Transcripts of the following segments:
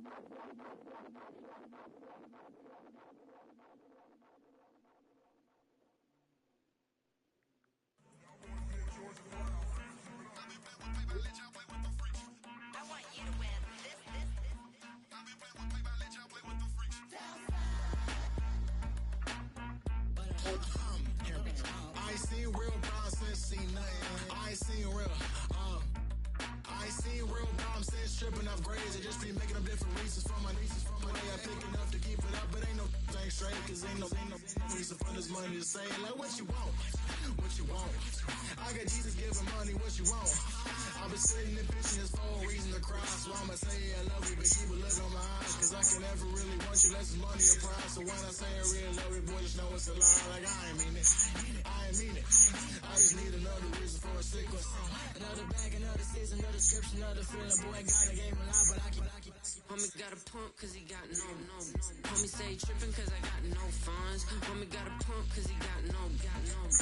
I ain't seen real problems since seen nothing. I ain't seen real, I ain't seen real problems since stripping off grades. I just be making up different reasons for my nieces. For my day, I pick enough to keep it up, but ain't no thing straight, cause ain't no reason for this money to say, like, what you want? What you want? I got Jesus giving money, what you want? I've been sitting and pitching this for a reason to cry, so I'ma say I love you, but keep a look on my eyes, cause I can never really want you unless it's money or prize. So when I say I really love you, boy, just know it's a lie, like I ain't mean it. I ain't mean it. I just need another reason for a sequence. Another bag, another season, another description, another feeling. Boy, God, I gave him a lot, but I keep. Homie got a pump cause he got no. Homie stay trippin' cause I got no funds. Homie got a pump cause he got no.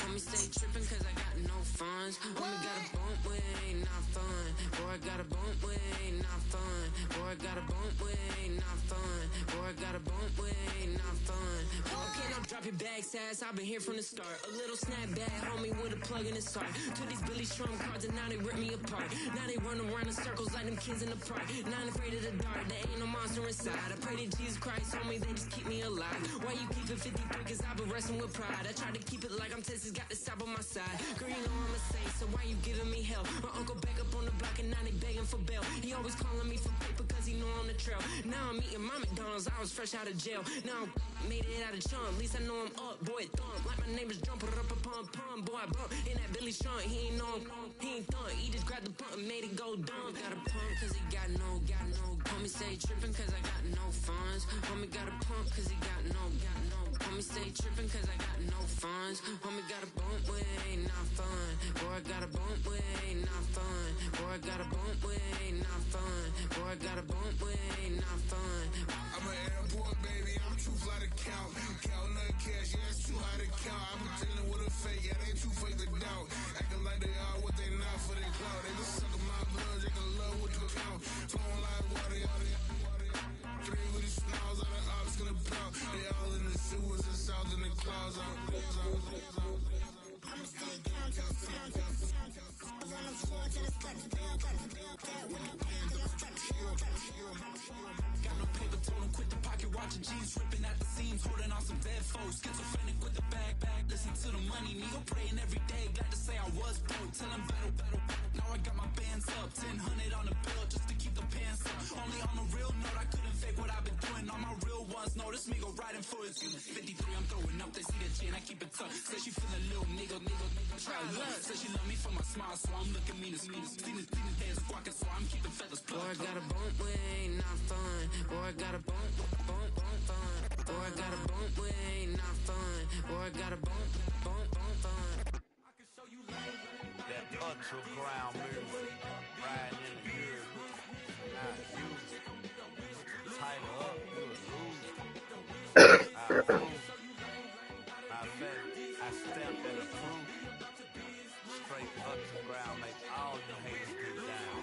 Homie stay trippin' cause I got no funds. Homie got a bump with ain't not fun. Boy, I got a bump with ain't not fun. Boy, I got a bump with ain't not fun. Boy, I got a bump with ain't not fun. Okay, now drop your bag, sass. I've been here from the start. A little snapback, homie with a plug in his heart. Took these Billy Strum cards and now they rip me apart. Now they run around in circles like them kids in the park. Now I'm afraid of the dark, there ain't no monster inside. I pray to Jesus Christ, homie, they just keep me alive. Why you keep it 53? Cause I've been wrestling with pride. I try to keep it like I'm Texas, got the stop on my side. Girl, you know I'm a saint, so why you giving me hell? My uncle back up on the block and now they begging for bail. He always calling me for paper cause he know I'm the trail. Now I'm eating my McDonald's, I was fresh out of jail. Now I'm made it out of chump, at least I know I'm up, boy, thump. Like my name is Jumper, up a pump, pump. Boy, I bump in that Billy Strong, he ain't know, he ain't thump. He just grabbed the pump and made it go dumb. Got a pump cause he got no. Homie stay trippin' cause I got no funds. Homie got a pump cause he got no. Homie stay trippin' cause I got no funds. Homie got a bump with ain't not fun. Boy, I got a bump with ain't not fun. Boy, I got a bump with ain't not fun. Boy, I got a bump with ain't not fun. I'm an airport baby, I'm too fly to count. Count nut cash, yeah, it's too high to count. I'm dealing with a fake, yeah, they too fake to doubt. Acting like they are what they not for their clout. They just suckin' my blood, they can love what you count. Flowing like water, three with the smiles, all the ops gonna pout. They all in the sewers and south in the clouds. I'ma stay down till the sound, on the floor till it's cut to down, with no pants till it's cut to Got no paper, told him quit the pocket, watching G's ripping at the seams, holding on some dead foes. Schizophrenic with the bag, listen to the money, nigga praying every day. Glad to say I was broke, tell him battle. Now I got my bands up, 1000 on the bill just to keep the pants up. Only on a real note, I couldn't fake what I've been doing. All my real ones know this nigga riding for his 53, I'm throwing up, they see the chain, I keep it tough. Say she feeling little nigga, try love. Say she love me for my smile, so I'm looking mean as mean. Seen his hands squawking, so I'm keeping feathers plucked. Boy, I got a bump with ain't not fun. Boy, I got a bump fun. Boy, I got a bump with ain't not fun. Boy, I got a bump fun. That underground music, riding in the years, now you tighten up, you'll lose. I prove, I stamped at a proof. Straight underground, make all you haters get down.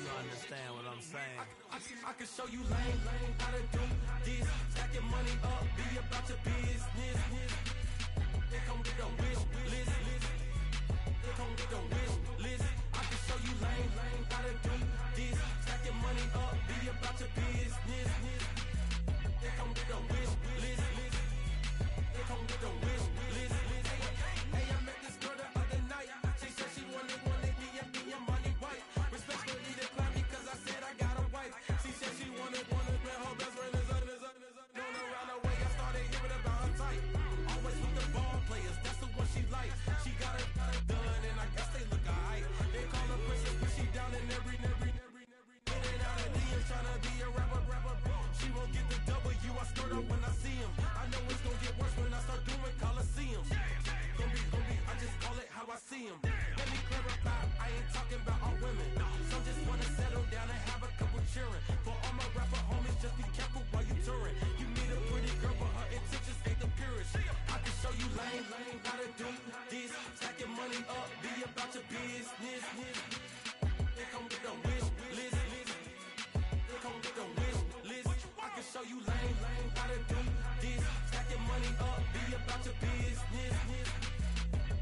You understand what I'm saying? I can show you lame, how to do this. Stack your money up, be about your business. They come with a wish list. They come with a wish list. I can show you lame, how to do this. Stack your money up, be about your business. They come with a wish list. They come with a wish list. Hey, I met this girl the other night. She said she wanted me and be a money white. Respectfully declined because I said I got a wife. She said she wanted when her best friend is known around the way. I started hearing about her type. Always with the ball players, that's the one she like. She got it done and I guess they look alright. They call her princess, but she down in every. In and out of DMs trying to be a rapper. She won't get the W, I skirt up when I see him. I know it's gonna get worse when I start doing Coliseums. Gonna be, I just call it how I see him. Let me clarify, I ain't talking about all women. Some just wanna settle down and have a couple cheering. For all my rapper homies, just be careful while you touring. You meet a pretty girl, but her intentions ain't the purest. I can show you lame, how to do this. Stack your money up, be about your business. They come with a wish list. They come with a wish show you lame how to do this. Stack your money up, be about your business.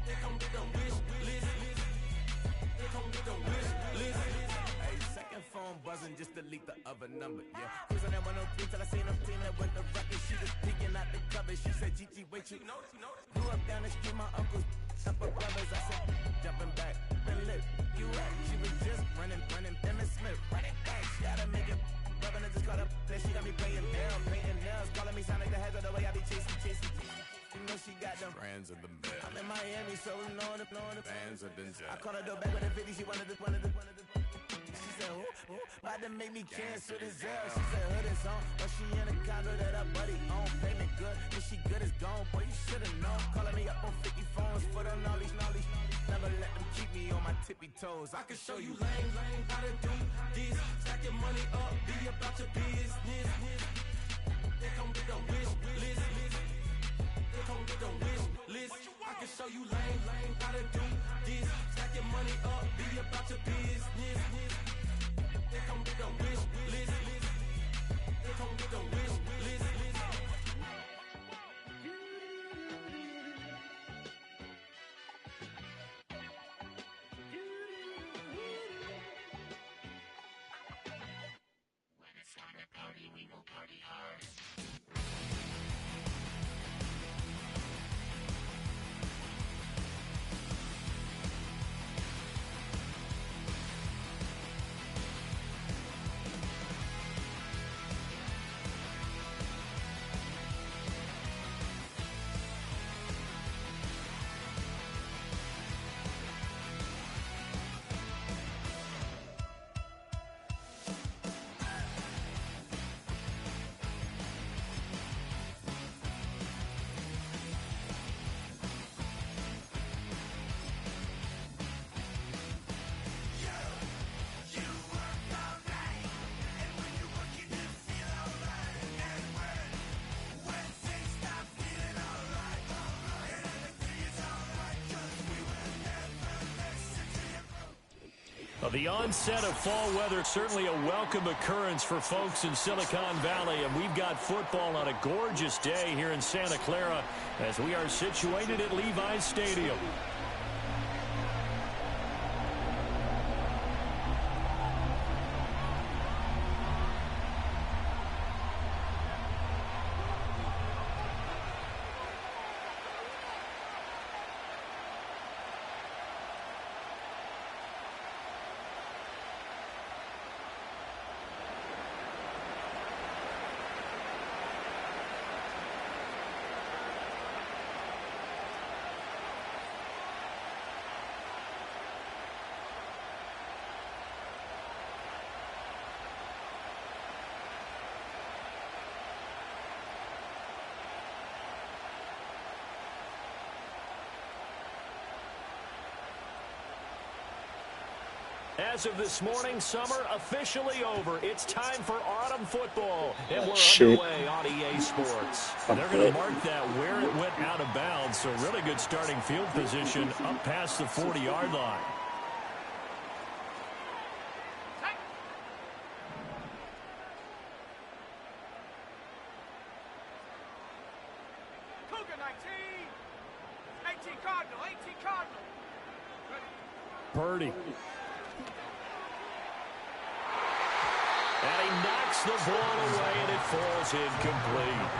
They come get the wish list. They come get the wish list. Hey, second phone buzzing, just delete the other number, yeah. Cruising at 103 till I seen them cleaning with the record. She was peeking out the cover. She said, Gigi, wait, you grew up down the street, my uncle's up her brothers. I said, jumping back, been lit. You at? She was just running. Emmett Smith, running back. She gotta make it. Rubbing it, just caught up. Then she got me paying nails. Calling me Sonic the Hedgehog, the way I be chasing. You know she got them brands of the bed. I'm in Miami, so knowing the bands of Denzel. I called her door back with a 50. She wanted the. She said, ooh, about to make me cancel this L. She said, hood is on, but she in a condo that her buddy own. Payment good, and she good as gone. Boy, you should've known. Calling me up on 50 phones, foot on all these. Never let them keep me on my tippy toes. I can show you lame how to do this. Stack your money up, be about your business. They come get the wish list. They come get the wish list. I can show you lame how to do this. Stack your money up, be about your business. They come get the wish list. They come get the wish list. Well, the onset of fall weather, certainly a welcome occurrence for folks in Silicon Valley, and we've got football on a gorgeous day here in Santa Clara as we are situated at Levi's Stadium. As of this morning, summer officially over. It's time for autumn football, and we're underway on EA Sports. They're going to mark that where it went out of bounds, so really good starting field position up past the 40-yard line. Cougar 19. 18 Cardinal. Purdy. And he knocks the ball away, and it falls incomplete.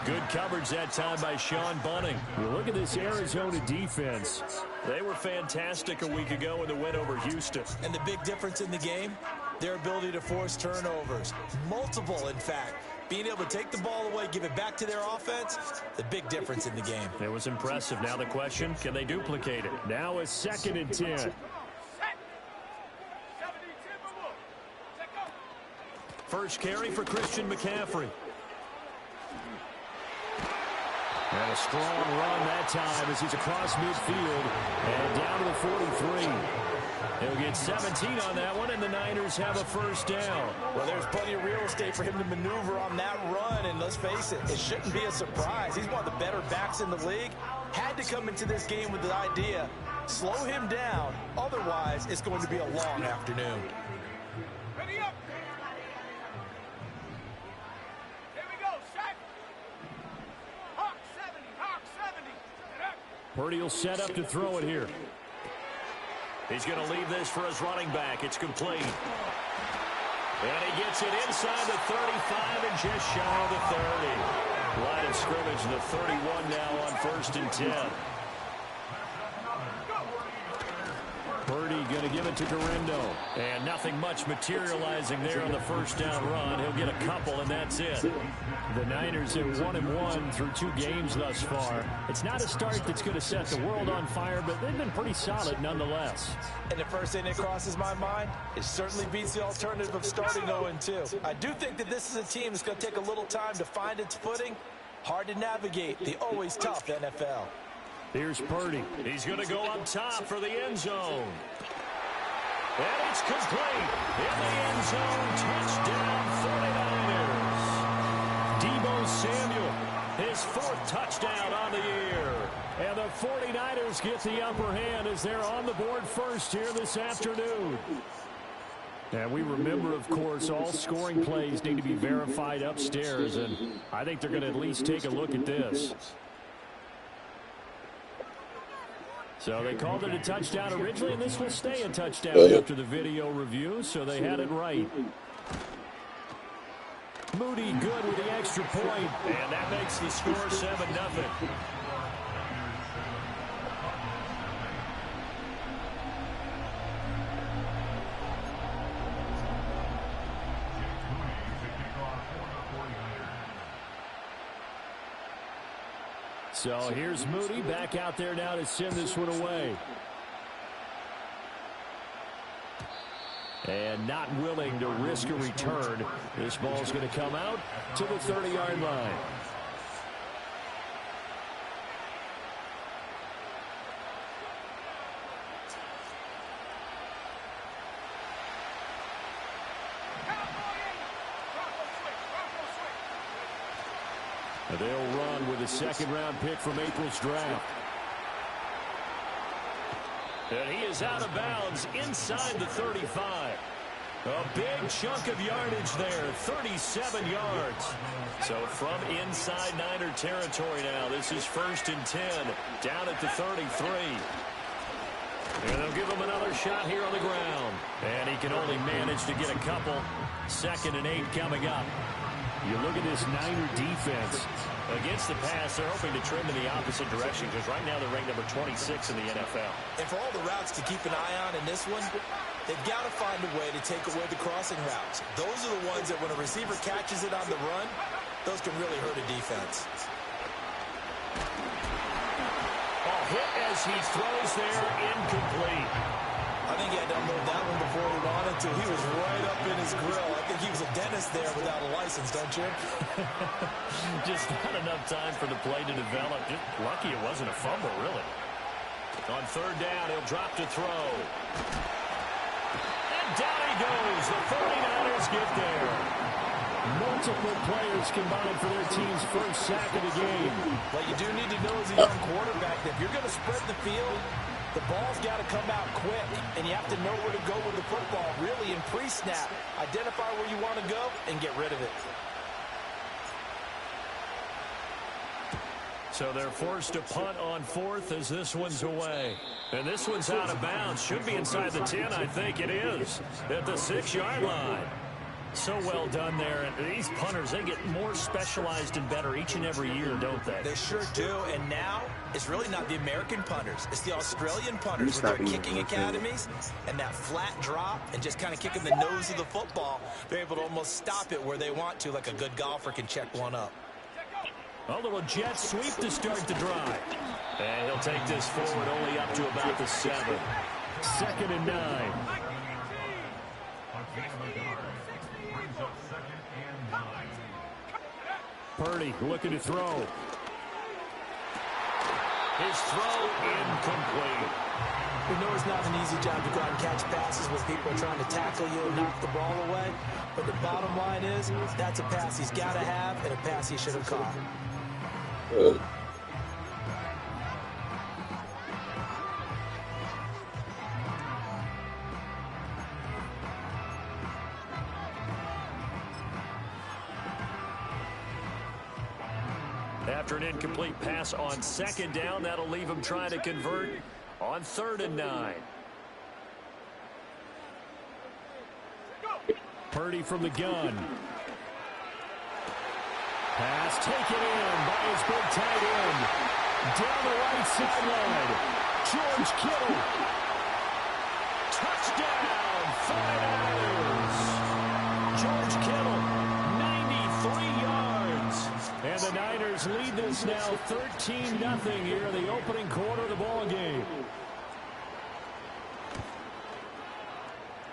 Good coverage that time by Sean Bunting. Well, look at this Arizona defense. They were fantastic a week ago in the win over Houston. And the big difference in the game, their ability to force turnovers. Multiple, in fact. Being able to take the ball away, give it back to their offense, the big difference in the game. It was impressive. Now the question, can they duplicate it? Now a 2nd and 10. First carry for Christian McCaffrey. And a strong run that time as he's across midfield and down to the 43. He'll get 17 on that one, and the Niners have a first down. Well, there's plenty of real estate for him to maneuver on that run, and let's face it, it shouldn't be a surprise. He's one of the better backs in the league. Had to come into this game with the idea, slow him down, otherwise it's going to be a long afternoon. Ready up. Purdy will set up to throw it here. He's going to leave this for his running back. It's complete. And he gets it inside the 35 and just shy of the 30. Line of scrimmage, the 31 now on 1st and 10. Purdy going to give it to Garendo. And nothing much materializing there on the first down run. He'll get a couple, and that's it. The Niners are 1-1 through 2 games thus far. It's not a start that's going to set the world on fire, but they've been pretty solid nonetheless. And the first thing that crosses my mind, it certainly beats the alternative of starting 0-2. I do think that this is a team that's going to take a little time to find its footing. Hard to navigate the always tough NFL. Here's Purdy. He's going to go up top for the end zone. And it's complete. In the end zone, touchdown 49ers. Deebo Samuel, his 4th touchdown on the year. And the 49ers get the upper hand as they're on the board first here this afternoon. And we remember, of course, all scoring plays need to be verified upstairs, and I think they're going to at least take a look at this. So they called it a touchdown originally, and this will stay a touchdown after the video review, so they had it right. Moody good with the extra point, and that makes the score 7-0. So here's Moody back out there now to send this one away. And not willing to risk a return. This ball's going to come out to the 30-yard line. They'll run with a 2nd-round pick from April's draft. And he is out of bounds inside the 35. A big chunk of yardage there, 37 yards. So from inside Niner territory now, this is 1st and 10, down at the 33. And they'll give him another shot here on the ground. And he can only manage to get a couple. 2nd and 8 coming up. You look at this Niner defense. Against the pass, they're hoping to trim in the opposite direction because right now they're ranked number 26 in the NFL. And for all the routes to keep an eye on in this one, they've got to find a way to take away the crossing routes. Those are the ones that when a receiver catches it on the run, those can really hurt a defense. Ball hit as he throws there, incomplete. I think he had to unload that one before he wanted to. He was right up in his grill. I think he was a dentist there without a license, don't you? Just not enough time for the play to develop. Just lucky it wasn't a fumble, really. On 3rd down, he'll drop to throw. And down he goes. The 49ers get there. Multiple players combined for their team's first sack of the game. What you do need to know as a young quarterback, that if you're going to spread the field, the ball's got to come out quick, and you have to know where to go with the football, really in pre-snap. Identify where you want to go and get rid of it. So they're forced to punt on 4th as this one's away. And this one's out of bounds. Should be inside the 10, I think it is, at the 6-yard line. So well done there. And these punters, they get more specialized and better each and every year, don't they? They sure do. And now it's really not the American punters. It's the Australian punters with their kicking academies and that flat drop and just kind of kicking the nose of the football. They're able to almost stop it where they want to, like a good golfer can check one up. A little jet sweep to start the drive. And he'll take this forward only up to about the 7. 2nd and 9. Purdy looking to throw. His throw incomplete. We know it's not an easy job to go out and catch passes when people are trying to tackle you and knock the ball away. But the bottom line is, that's a pass he's got to have and a pass he should have caught. After an incomplete pass on second down, that'll leave him trying to convert on 3rd and 9. Purdy from the gun. Pass taken in by his big tight end. Down the right sideline. George Kittle. Touchdown, 49ers. George Kittle, 93 yards. And the Niners lead this now 13-0 here in the opening quarter of the ball game.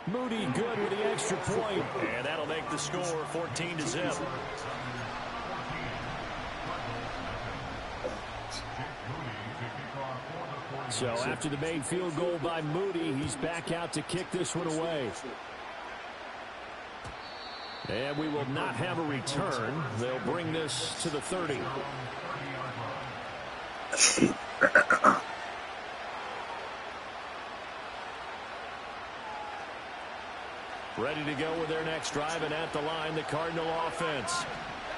Moody good with the extra point. And that'll make the score 14-0. So after the made field goal by Moody, he's back out to kick this one away. And we will not have a return. They'll bring this to the 30. Ready to go with their next drive, and at the line, the Cardinal offense.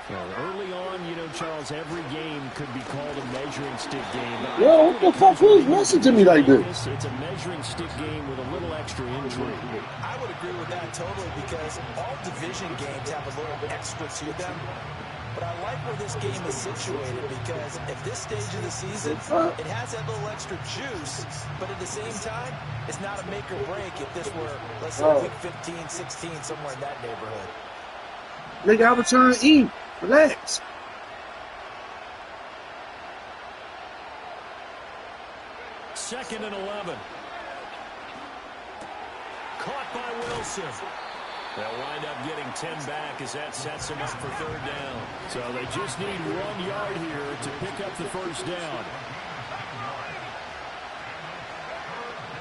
Well, early on, you know, Charles, every game could be called a measuring stick game. Yo, what the fuck? Who's messaging to me like this? It's a measuring stick game with a little extra intrigue. I would agree with that totally because all division games have a little extra to them. But I like where this game is situated because at this stage of the season, it has that little extra juice. But at the same time, it's not a make or break if this were, let's say, week 15, 16, somewhere in that neighborhood. Nigga, I was trying to eat. Relax. Second and 11. Caught by Wilson. They'll wind up getting 10 back as that sets them up for 3rd down. So they just need 1 yard here to pick up the first down.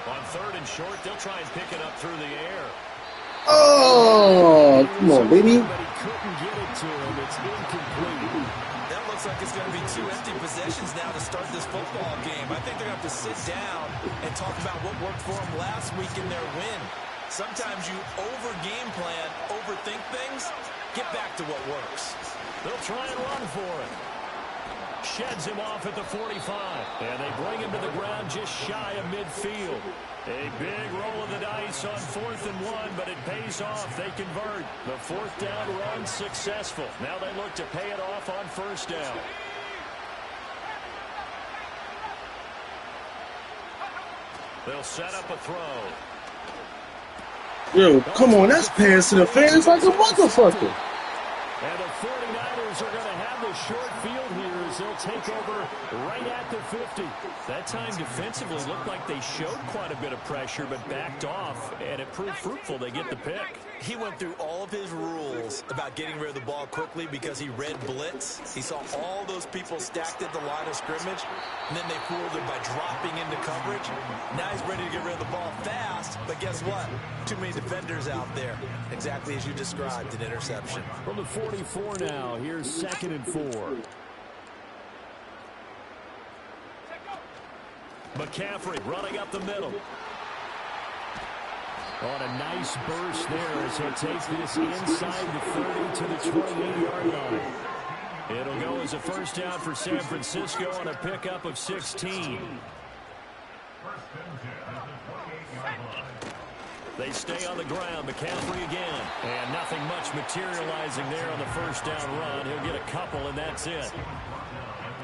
On 3rd and short, they'll try and pick it up through the air. Oh, come on, baby. But he couldn't get it to him. It's incomplete. That looks like it's going to be 2 empty possessions now to start this football game. I think they're going to have to sit down and talk about what worked for them last week in their win. Sometimes you over-game plan, overthink things, get back to what works. They'll try and run for it. Sheds him off at the 45. And they bring him to the ground just shy of midfield. A big roll of the dice on 4th and 1, but it pays off. They convert. The 4th down run successful. Now they look to pay it off on 1st down. They'll set up a throw. Yo, come on, that's pass to the fans like a motherfucker. And the 49ers are going to have the short field here as they'll take over right at the 50. That time defensively looked like they showed quite a bit of pressure but backed off, and it proved fruitful. They get the pick. He went through all of his rules about getting rid of the ball quickly because he read blitz. He saw all those people stacked at the line of scrimmage, and then they fooled him by dropping into coverage. Now he's ready to get rid of the ball fast, but guess what? Too many defenders out there. Exactly as you described, an interception. From the 44 now, here's 2nd and 4. McCaffrey running up the middle. On a nice burst there as he'll take this inside the 30 to the 28-yard line. It'll go as a 1st down for San Francisco on a pickup of 16. They stay on the ground. McCaffrey again. And nothing much materializing there on the 1st down run. He'll get a couple, and that's it.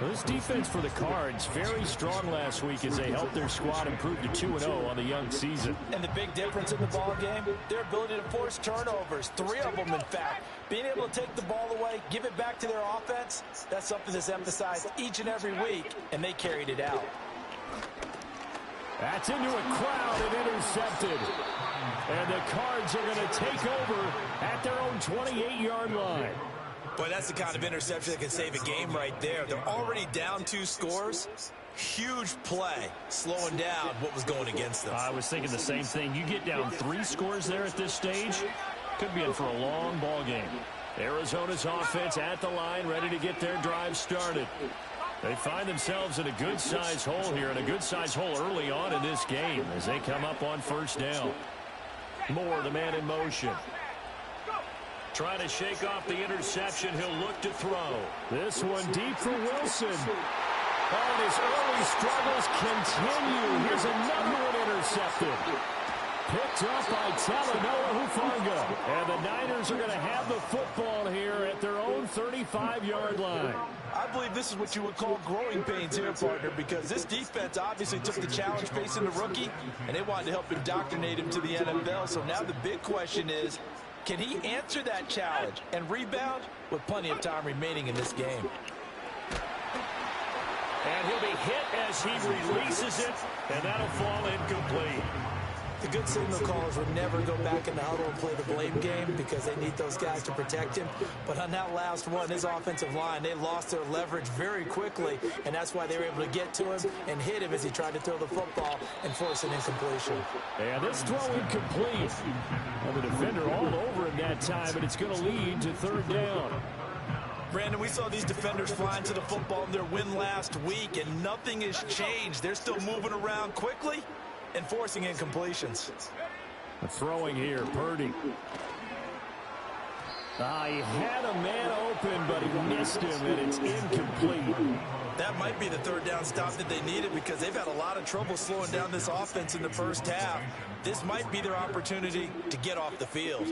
Well, this defense for the Cards, very strong last week as they helped their squad improve to 2-0 on the young season. And the big difference in the ball game, their ability to force turnovers, 3 of them in fact. Being able to take the ball away, give it back to their offense, that's something that's emphasized each and every week, and they carried it out. That's into a crowd and intercepted. And the Cards are going to take over at their own 28-yard line. But that's the kind of interception that can save a game right there. They're already down 2 scores. Huge play, slowing down what was going against them. I was thinking the same thing. You get down 3 scores there at this stage, could be in for a long ball game. Arizona's offense at the line, ready to get their drive started. They find themselves in a good-sized hole here, and a good-sized hole early on in this game as they come up on 1st down. Moore, the man in motion. Trying to shake off the interception. He'll look to throw. This one deep for Wilson. Oh, and his early struggles continue. Here's another one intercepted. Picked up by Talanoa Hufanga. And the Niners are going to have the football here at their own 35-yard line. I believe this is what you would call growing pains here, partner, because this defense obviously took the challenge facing the rookie, and they wanted to help indoctrinate him to the NFL. So now the big question is, can he answer that challenge and rebound with plenty of time remaining in this game? And he'll be hit as he releases it, and that'll fall incomplete. The good signal callers would never go back in the huddle and play the blame game because they need those guys to protect him. But on that last one, his offensive line, they lost their leverage very quickly, and that's why they were able to get to him and hit him as he tried to throw the football and force an incompletion. And this throw incomplete. Well, the defender all over him that time, and it's going to lead to third down. Brandon, we saw these defenders flying to the football in their win last week, and nothing has changed. They're still moving around quickly and forcing incompletions. Throwing here, Purdy. He had a man open, but he missed him, and it's incomplete. That might be the third down stop that they needed because they've had a lot of trouble slowing down this offense in the first half. This might be their opportunity to get off the field.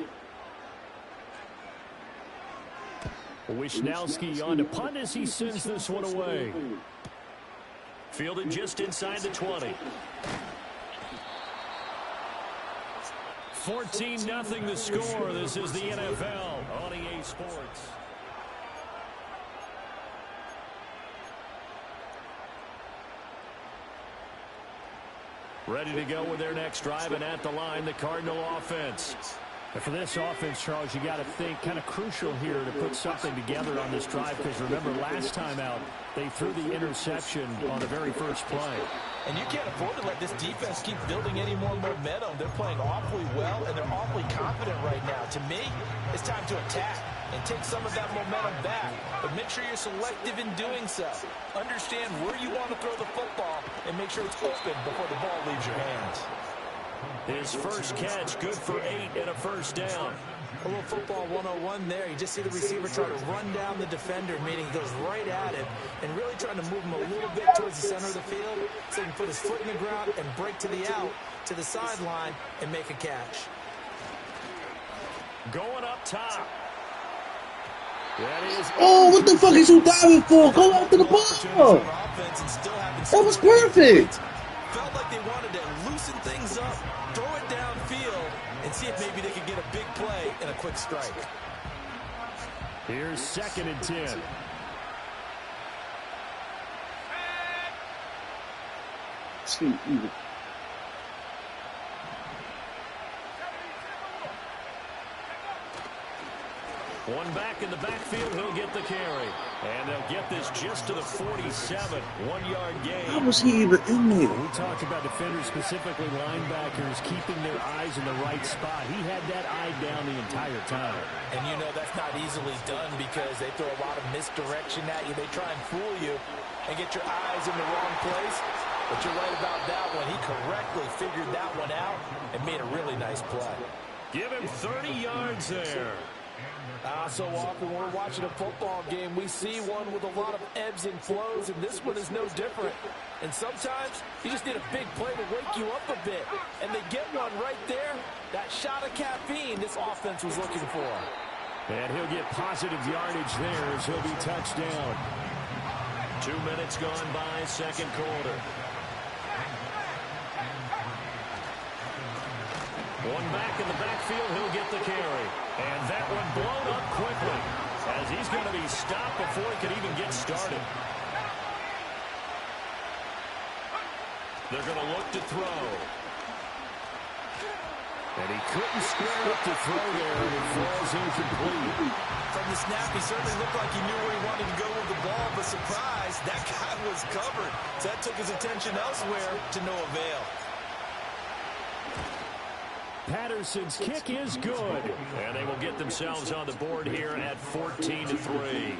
Wishnowski on to punt as he sends this one away. Fielded just inside the 20. 14-0 the score. This is the NFL on EA Sports. Ready to go with their next drive, and at the line, the Cardinal offense. And for this offense, Charles, you got to think kind of crucial here to put something together on this drive because remember last time out they threw the interception on the very first play. And you can't afford to let this defense keep building any more momentum. They're playing awfully well, and they're awfully confident right now. To me, it's time to attack and take some of that momentum back. But make sure you're selective in doing so. Understand where you want to throw the football and make sure it's open before the ball leaves your hands. His first catch, good for 8 and a first down. A little football 101 there. You just see the receiver try to run down the defender, meaning he goes right at him and really trying to move him a little bit towards the center of the field so he can put his foot in the ground and break to the out, to the sideline, and make a catch. Going up top. Oh, what the fuck is you diving for? Go after the ball. That was perfect. Felt like they wanted to loosen things up, throw it downfield, and see if maybe they could get a big play and a quick strike. Here's 2nd and 10. One back in the backfield, he'll get the carry. And they'll get this just to the 47, 1-yard gain. How was he even in there? We talked about defenders, specifically linebackers, keeping their eyes in the right spot. He had that eye down the entire time. And you know that's not easily done because they throw a lot of misdirection at you. They try and fool you and get your eyes in the wrong place. But you're right about that one. He correctly figured that one out and made a really nice play. Give him 30 yards there. So often when we're watching a football game, we see one with a lot of ebbs and flows, and this one is no different. And sometimes you just need a big play to wake you up a bit. And they get one right there. That shot of caffeine this offense was looking for. And he'll get positive yardage there as he'll be touched down. 2 minutes gone by, second quarter. One back in the backfield, he'll get the carry. And that one blown up quickly as he's going to be stopped before he can even get started. They're going to look to throw. And he couldn't square up to throw there, and it falls incomplete. From the snap, he certainly looked like he knew where he wanted to go with the ball, but surprise, that guy was covered. So that took his attention elsewhere to no avail. Patterson's kick is good. And they will get themselves on the board here at 14-3.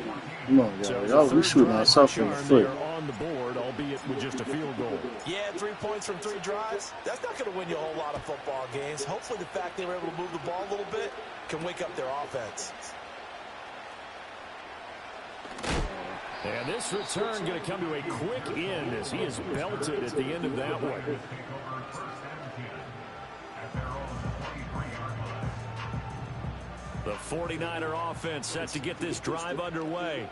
Come on, guys. Y'all, we shooting ourselves in the foot. On the board, albeit with just a field goal. Yeah, 3 points from 3 drives. That's not going to win you a whole lot of football games. Hopefully the fact they were able to move the ball a little bit can wake up their offense. And this return going to come to a quick end as he is belted at the end of that one. The 49er offense set to get this drive underway.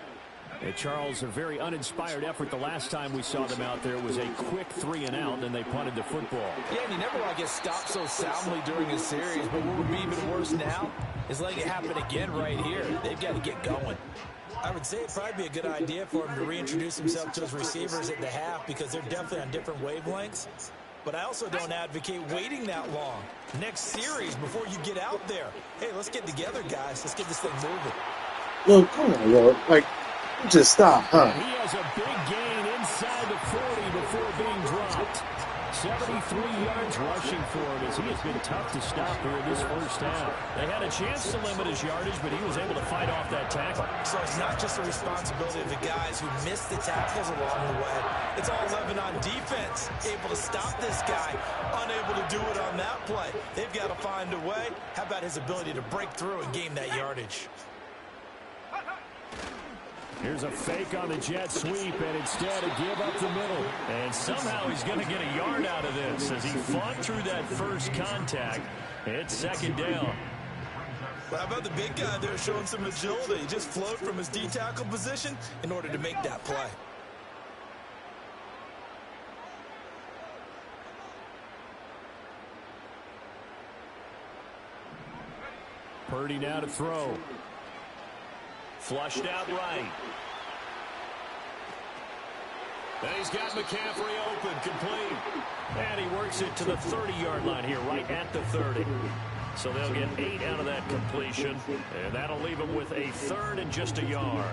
And Charles, a very uninspired effort the last time we saw them out there. It was a quick 3 and out, and they punted the football. Yeah, and you never want to get stopped so soundly during a series, but what would be even worse now is letting it happen again right here. They've got to get going. I would say it'd probably be a good idea for him to reintroduce himself to his receivers at the half because they're definitely on different wavelengths. But I also don't advocate waiting that long. Next series before you get out there. Hey, let's get together, guys. Let's get this thing moving. Yo, come on, yo. Like, just stop, huh? And he has a big gain inside the 40 before being dropped. 73 yards rushing for him as he has been tough to stop here in this first half. They had a chance to limit his yardage, but he was able to fight off that tackle. So it's not just the responsibility of the guys who missed the tackles along the way. It's all 11 on defense, able to stop this guy, unable to do it on that play. They've got to find a way. How about his ability to break through and gain that yardage? Here's a fake on the jet sweep, and instead a give up the middle. And somehow he's going to get a yard out of this as he fought through that first contact. It's second down. Well, how about the big guy there showing some agility? He just flowed from his D-tackle position in order to make that play. Purdy now to throw. Flushed out right. And he's got McCaffrey open, complete. And he works it to the 30-yard line here, right at the 30. So they'll get 8 out of that completion, and that'll leave them with a third and just a yard.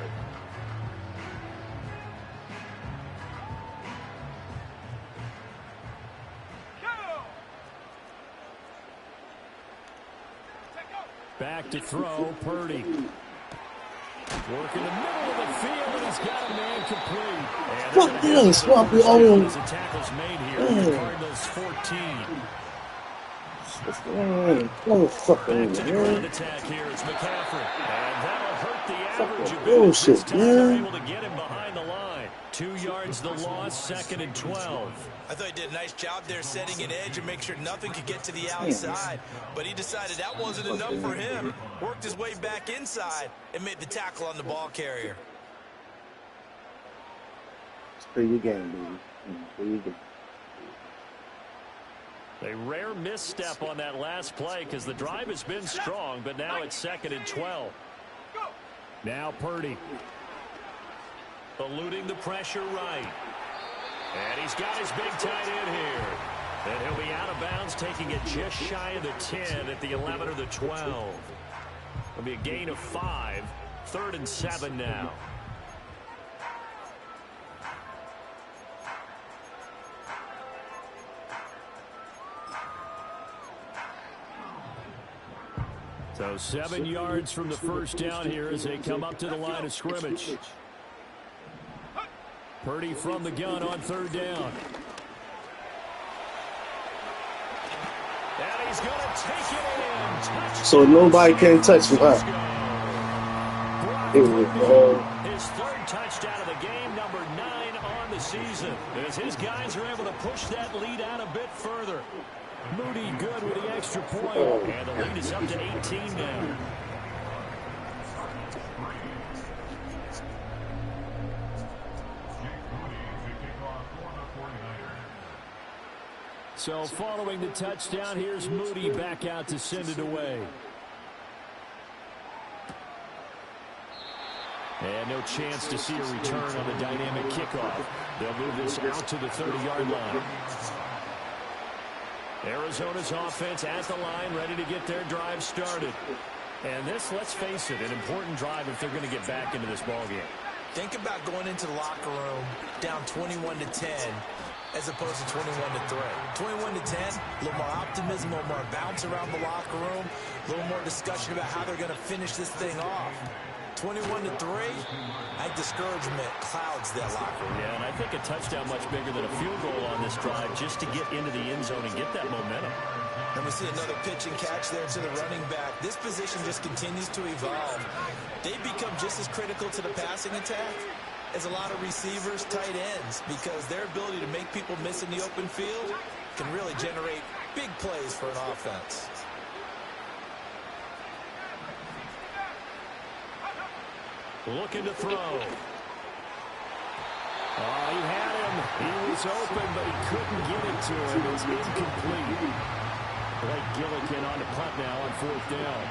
Back to throw, Purdy. Work in the middle of the field, and he's got a man complete. Fuck this, Swampy Owen. The tackle's made here. The Cardinals 14. Oh, fucking Back to the ground attack here. It's McCaffrey. And that'll hurt the average a bit. bullshit, This time they're man. able to get him behind the line. 2 yards the loss, second and 12. I thought he did a nice job there setting an edge and make sure nothing could get to the outside. But he decided that wasn't enough for him. Worked his way back inside and made the tackle on the ball carrier. Play your game, baby. Play your game. A rare misstep on that last play because the drive has been strong, but now it's second and 12. Now Purdy. Eluding the pressure right. And he's got his big tight end here. And he'll be out of bounds, taking it just shy of the 10 at the 11 or the 12. It'll be a gain of 5. 3rd and 7 now. So 7 yards from the first down here as they come up to the line of scrimmage. Purdy from the gun on 3rd down. And he's going to take it in. Touchdown. So nobody can touch me, huh? His 3rd touchdown of the game, number 9 on the season. As his guys are able to push that lead out a bit further. Moody good with the extra point. And the lead is up to 18 now. So following the touchdown, here's Moody back out to send it away. And no chance to see a return on the dynamic kickoff. They'll move this out to the 30-yard line. Arizona's offense at the line, ready to get their drive started. And this, let's face it, an important drive if they're going to get back into this ballgame. Think about going into the locker room down 21-10 as opposed to 21-3. 21-10, a little more optimism, a little more bounce around the locker room, a little more discussion about how they're going to finish this thing off. 21-3, I think discouragement clouds that locker room. Yeah, and I think a touchdown much bigger than a field goal on this drive just to get into the end zone and get that momentum. And we see another pitch and catch there to the running back. This position just continues to evolve. They become just as critical to the passing attack as a lot of receivers, tight ends, because their ability to make people miss in the open field can really generate big plays for an offense. Looking to throw. Oh, he had him. He was open, but he couldn't get it to him. It was incomplete. Blake Gillikin on the punt now on 4th down.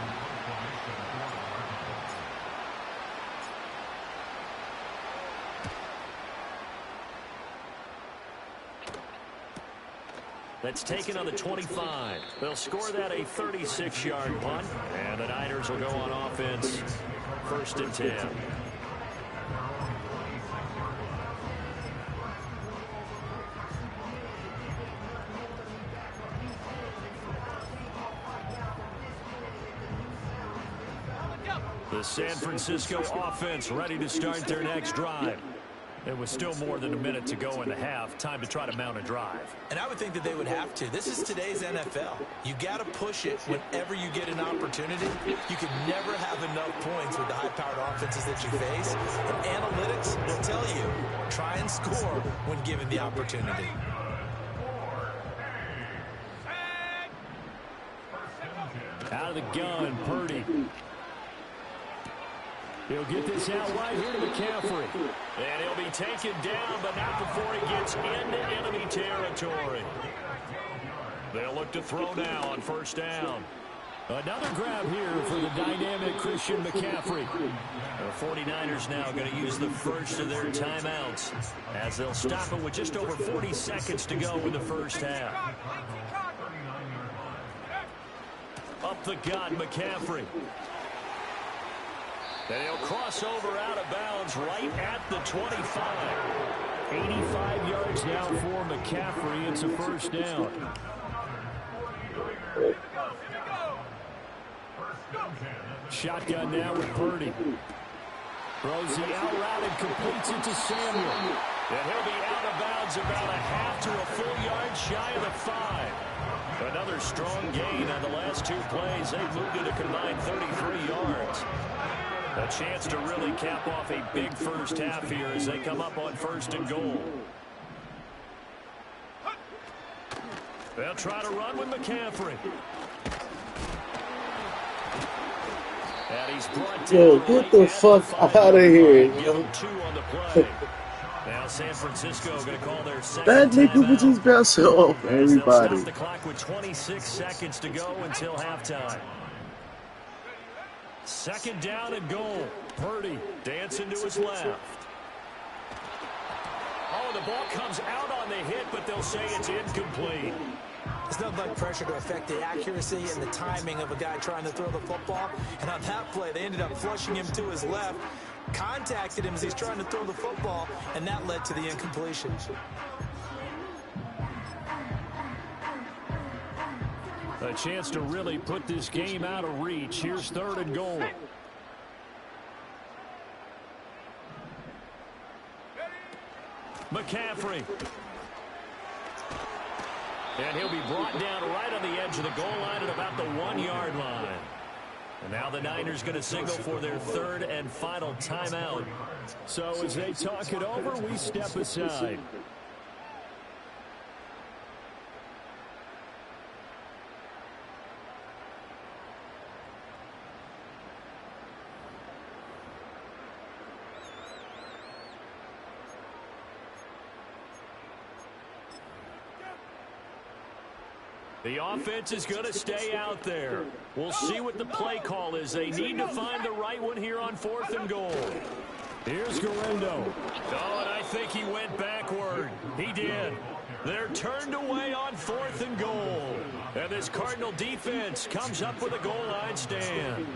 That's taken on the 25. They'll score that a 36-yard punt, and the Niners will go on offense 1st and 10. The San Francisco offense ready to start their next drive. There was still more than a minute to go in the half. Time to try to mount a drive. And I would think that they would have to. This is today's NFL. You got to push it whenever you get an opportunity. You can never have enough points with the high-powered offenses that you face. And analytics will tell you, try and score when given the opportunity. Out of the gun, Purdy. He'll get this out wide here to McCaffrey. And he'll be taken down, but not before he gets into enemy territory. They'll look to throw now on 1st down. Another grab here for the dynamic Christian McCaffrey. The 49ers now going to use the first of their timeouts as they'll stop it with just over 40 seconds to go in the first half. Up the gut, McCaffrey. And he'll cross over out of bounds right at the 25. 85 yards now for McCaffrey. It's a 1st down. Shotgun now with Purdy. Throws the out route and completes it to Samuel. And he'll be out of bounds about a half to a full yard shy of the 5. Another strong gain on the last 2 plays. They've moved it a combined 33 yards. A chance to really cap off a big first half here as they come up on 1st and goal. They'll try to run with McCaffrey. And he's brought down. Yo, get the fuck out of here, yo. 2 on the play. Now San Francisco going to call their second that nigga was just bouncing off everybody. Stop the clock with 26 seconds to go until halftime. 2nd down and goal. Purdy dancing to his left. Oh, the ball comes out on the hit, but they'll say it's incomplete. There's nothing like pressure to affect the accuracy and the timing of a guy trying to throw the football. And on that play, they ended up flushing him to his left, contacted him as he's trying to throw the football, and that led to the incompletion. A chance to really put this game out of reach. Here's 3rd and goal. McCaffrey. And he'll be brought down right on the edge of the goal line at about the 1-yard line. And now the Niners going to signal for their 3rd and final timeout. So as they talk it over, we step aside. The offense is going to stay out there. We'll see what the play call is. They need to find the right one here on 4th and goal. Here's Garendo. Oh, and I think he went backward. He did. They're turned away on 4th and goal. And this Cardinal defense comes up with a goal line stand.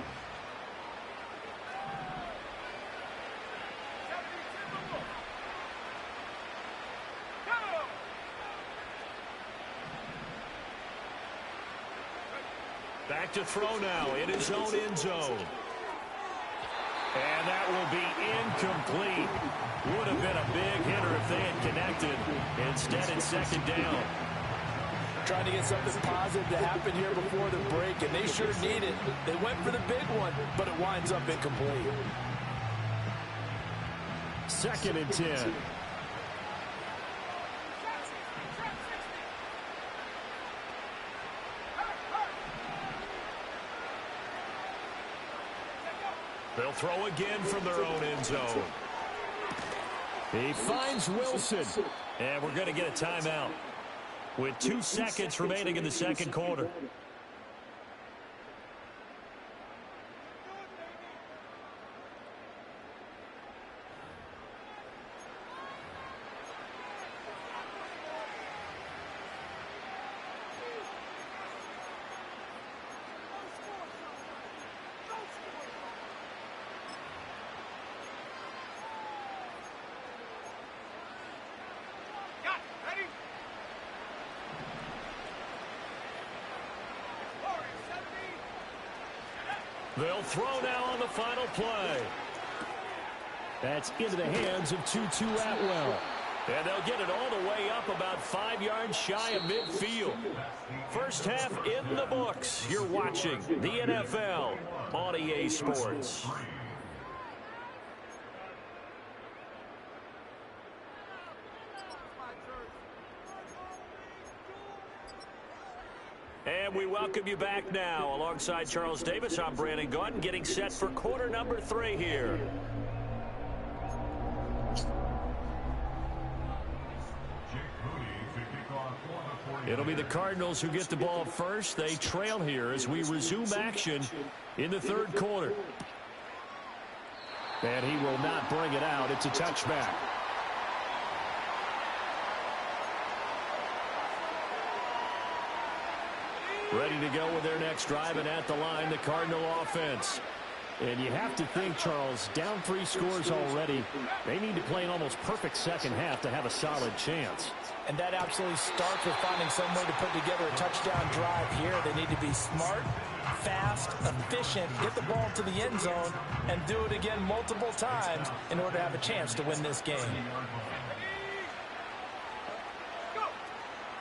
Back to throw now in his own end zone. And that will be incomplete. Would have been a big hitter if they had connected. Instead, it's second down. Trying to get something positive to happen here before the break, and they sure need it. They went for the big one, but it winds up incomplete. 2nd and 10. They'll throw again from their own end zone. He finds Wilson. And we're going to get a timeout with 2 seconds remaining in the second quarter. They'll throw now on the final play. That's into the hands of Tutu Atwell. And they'll get it all the way up about 5 yards shy of midfield. First half in the books. You're watching the NFL on EA Sports. And we welcome you back now. Alongside Charles Davis, I'm Brandon Gaudin, getting set for quarter number 3 here. It'll be the Cardinals who get the ball first. They trail here as we resume action in the third quarter. And he will not bring it out. It's a touchback. Ready to go with their next drive, and at the line, the Cardinal offense. And you have to think, Charles, down 3 scores already. They need to play an almost perfect second half to have a solid chance. And that absolutely starts with finding some way to put together a touchdown drive here. They need to be smart, fast, efficient, get the ball to the end zone, and do it again multiple times in order to have a chance to win this game.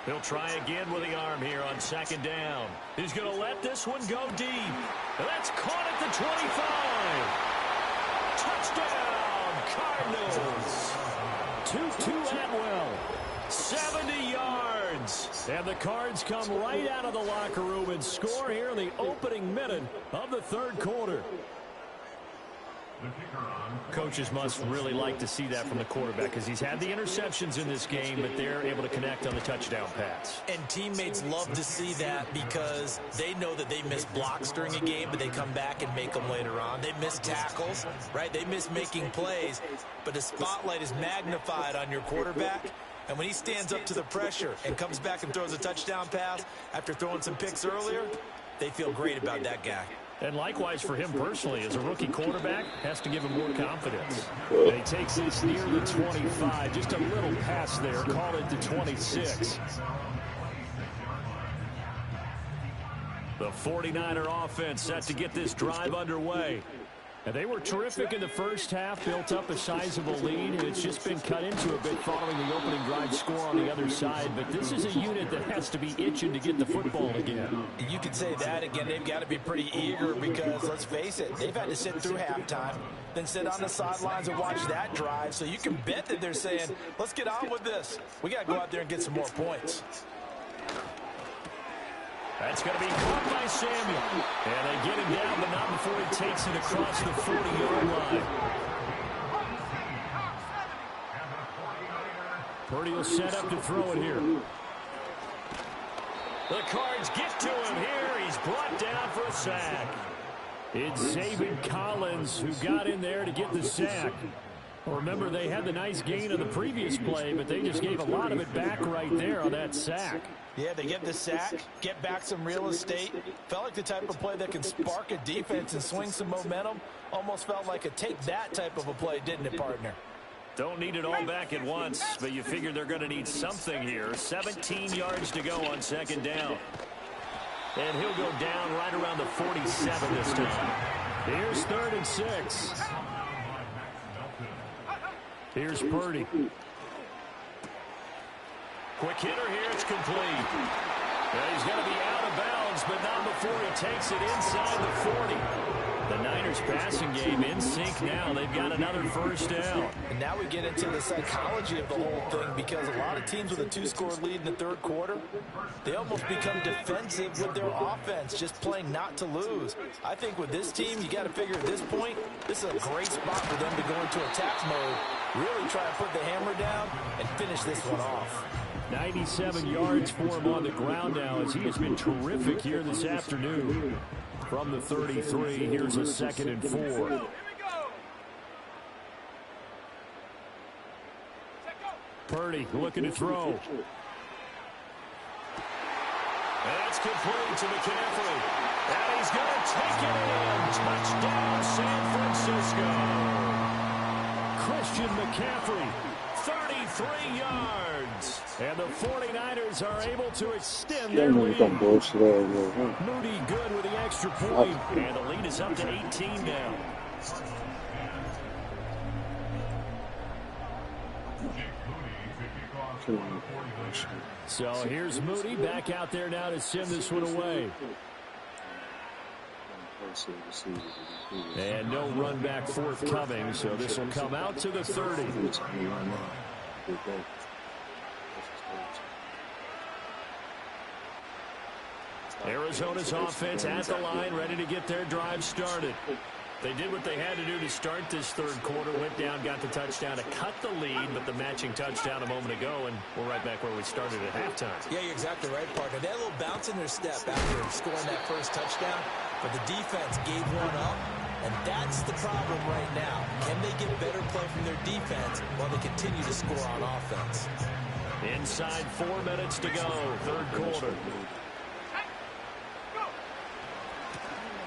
He'll try again with the arm here on second down. He's going to let this one go deep. And that's caught at the 25. Touchdown, Cardinals. Tutu Atwell. 70 yards. And the Cards come right out of the locker room and score here in the opening minute of the third quarter. Coaches must really like to see that from the quarterback because he's had the interceptions in this game, but they're able to connect on the touchdown pass. And teammates love to see that because they know that they miss blocks during a game, but they come back and make them later on. They miss tackles, right? They miss making plays, but the spotlight is magnified on your quarterback. And when he stands up to the pressure and comes back and throws a touchdown pass after throwing some picks earlier, they feel great about that guy. And likewise for him personally, as a rookie quarterback, has to give him more confidence. And he takes this near the 25, just a little pass there, called it the 26. The 49er offense set to get this drive underway. And they were terrific in the first half, built up a sizable lead. It's just been cut into a bit following the opening drive score on the other side. But this is a unit that has to be itching to get the football again. You could say that again. They've got to be pretty eager because, let's face it, they've had to sit through halftime, then sit on the sidelines and watch that drive. So you can bet that they're saying, let's get on with this. We got to go out there and get some more points. That's going to be caught by Samuel. And they get him down, but not before he takes it across the 40-yard line. Purdy will set up to throw it here. The Cards get to him here. He's brought down for a sack. It's Zaven Collins who got in there to get the sack. Well, remember, they had the nice gain on the previous play, but they just gave a lot of it back right there on that sack. Yeah, they get the sack, get back some real estate. Felt like the type of play that can spark a defense and swing some momentum. Almost felt like a take that type of a play, didn't it, partner? Don't need it all back at once, but you figure they're going to need something here. 17 yards to go on second down. And he'll go down right around the 47 this time. Here's 3rd and 6. Here's Purdy. Quick hitter here. It's complete. Well, he's going to be out of bounds, but not before he takes it inside the 40. The Niners passing game in sync now. They've got another first down. And now we get into the psychology of the whole thing, because a lot of teams with a 2-score lead in the 3rd quarter, they almost become defensive with their offense, just playing not to lose. I think with this team, you got to figure at this point, this is a great spot for them to go into attack mode, really try to put the hammer down and finish this one off. 97 yards for him on the ground now, as he has been terrific here this afternoon. From the 33, here's a 2nd and 4. Purdy looking to throw. That's complete to McCaffrey. And he's going to take it in. Touchdown, San Francisco. Christian McCaffrey, 33 yards. And the 49ers are able to extend their lead. Moody good with the extra point. And the lead is up to 18 now. So here's Moody back out there now to send this one away. And no run back forthcoming, so this will come out to the 30. Arizona's offense at the line, ready to get their drive started. They did what they had to do to start this 3rd quarter, went down, got the touchdown to cut the lead, but the matching touchdown a moment ago, and we're right back where we started at halftime. Yeah, you're exactly right, partner. They had a little bounce in their step after scoring that first touchdown, but the defense gave one up, and that's the problem right now. Can they get better play from their defense while they continue to score on offense? Inside 4 minutes to go, 3rd quarter.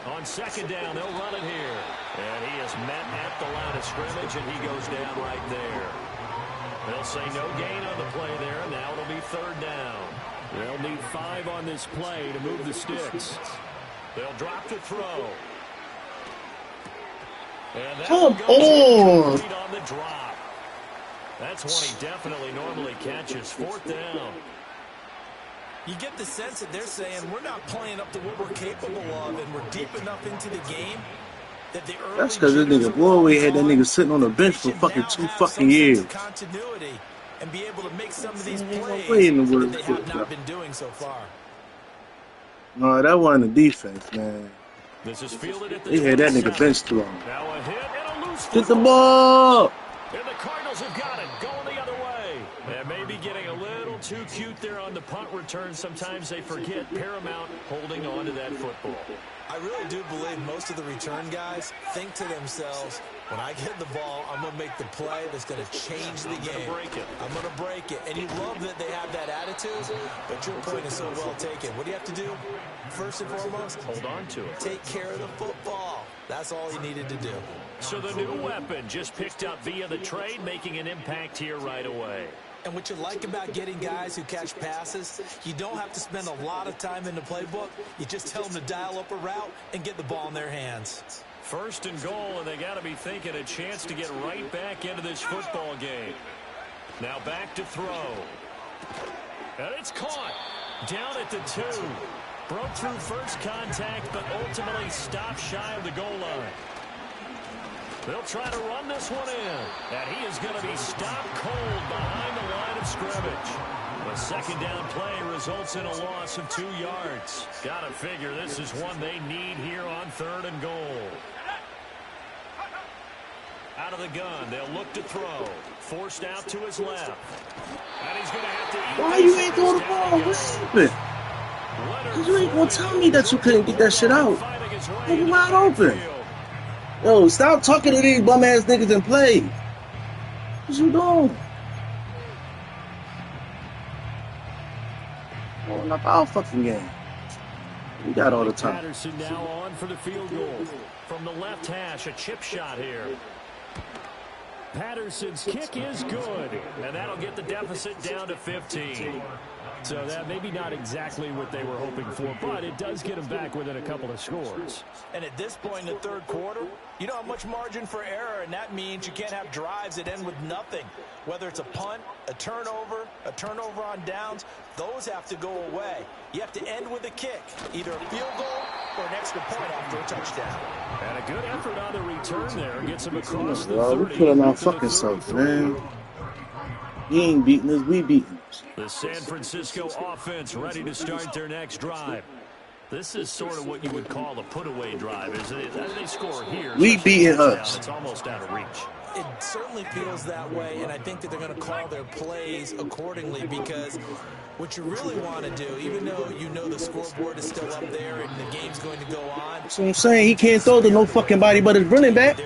On 2nd down, they'll run it here. And he is met at the line of scrimmage, and he goes down right there. They'll say no gain on the play there, and now it'll be 3rd down. They'll need 5 on this play to move the sticks. They'll drop to throw. And that Come goes on the drop. That's one he definitely normally catches. 4th down. You get the sense that they're saying we're not playing up to what we're capable of, and we're deep enough into the game that the early. That's because this nigga Boy had that nigga sitting on the bench for fucking 2 fucking years. Continuity and be able to make some of these plays that they have not been doing so far. No, that wasn't the defense, man. This is fielded at the They had that nigga bench too long. Now a hit and a loose Get the ball! And the Cardinals have got it, going the other way. And maybe getting a little too cute there on the punt return. Sometimes they forget Paramount holding on to that football. I really do believe most of the return guys think to themselves, when I get the ball, I'm going to make the play that's going to change the game. I'm going to break it. And you love that they have that attitude, but your point is so well taken. What do you have to do? First and foremost, hold on to it. Take care of the football. That's all he needed to do. So the new weapon just picked up via the trade, making an impact here right away. And what you like about getting guys who catch passes, you don't have to spend a lot of time in the playbook. You just tell them to dial up a route and get the ball in their hands. 1st and goal, and they got to be thinking a chance to get right back into this football game. Now back to throw. And it's caught. Down at the 2. Broke through first contact, but ultimately stopped shy of the goal line. They'll try to run this one in. And he is going to be stopped cold behind the line of scrimmage. The 2nd down play results in a loss of 2 yards. Got to figure this is one they need here on 3rd and goal. Out of the gun, they'll look to throw. Forced out to his left. And he's going to have to eat. Why you ain't throw the ball? What's happening? Because you ain't going to tell me that you couldn't get that shit out. You wide open. Yo, stop talking to these bum-ass niggas and play. What you doing? Oh, knock our fucking game. We got all the time. Patterson now on for the field goal. From the left hash, a chip shot here. Patterson's kick is good. And that'll get the deficit down to 15. So that maybe not exactly what they were hoping for, but it does get them back within a couple of scores. And at this point in the third quarter, you don't have much margin for error, and that means you can't have drives that end with nothing. Whether it's a punt, a turnover on downs, those have to go away. You have to end with a kick, either a field goal or an extra point after a touchdown. And a good effort on the return there. Gets him across the 30. We're killing our fucking self, man. He ain't beating us, we beating us. The San Francisco offense ready to start their next drive. This is sort of what you would call a put-away drive, isn't it? As they score here, we beating us. It's almost out of reach. It certainly feels that way, and I think that they're going to call their plays accordingly, because what you really want to do, even though you know the scoreboard is still up there and the game's going to go on. That's what I'm saying. He can't throw to no fucking body but his running back.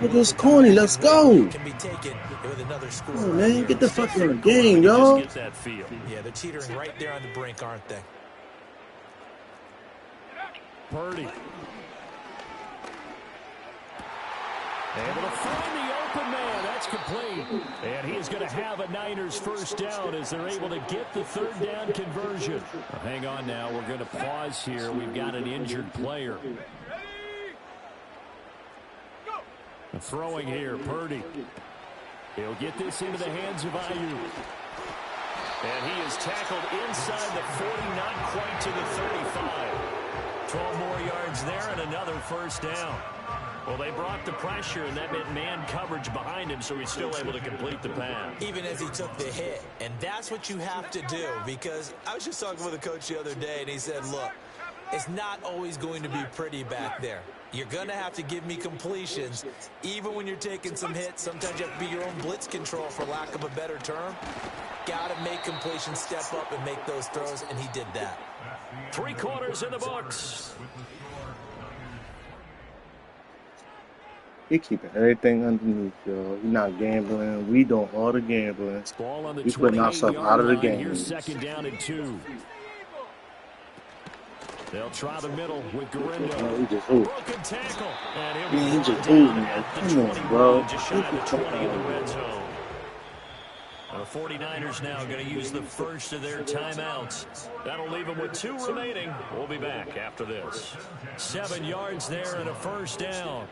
Look at this corny. Let's go. Can be taken with another score. Oh, man, get the fuck in the game, y'all. Yeah, they're teetering right there on the brink, aren't they? Purdy. Able to find the open man. That's complete. And he is going to have a Niners first down as they're able to get the third down conversion. Well, hang on now. We're going to pause here. We've got an injured player. Throwing here, Purdy. He'll get this into the hands of Ayuk. And he is tackled inside the 40, not quite to the 35. 12 more yards there and another first down. Well, they brought the pressure, and that meant man coverage behind him, so he's still able to complete the pass. Even as he took the hit. And that's what you have to do, because I was just talking with a coach the other day, and he said, look, it's not always going to be pretty back there. You're going to have to give me completions, even when you're taking some hits. Sometimes you have to be your own blitz control, for lack of a better term. Got to make completions, step up, and make those throws, and he did that. 3 quarters in the books. He keeping everything underneath, y'all. He not gambling. We doing all the gambling. Ball on the We putting ourselves out of the game. Here's second down and 2. They'll try the middle with Gurindo. Oh, he just moved. Broken tackle. Yeah, he just moved, man. Come on, bro. Just shy of the 20 in the red zone. The 49ers now going to use the first of their timeouts. That'll leave them with 2 remaining. We'll be back after this. 7 yards there and a first down.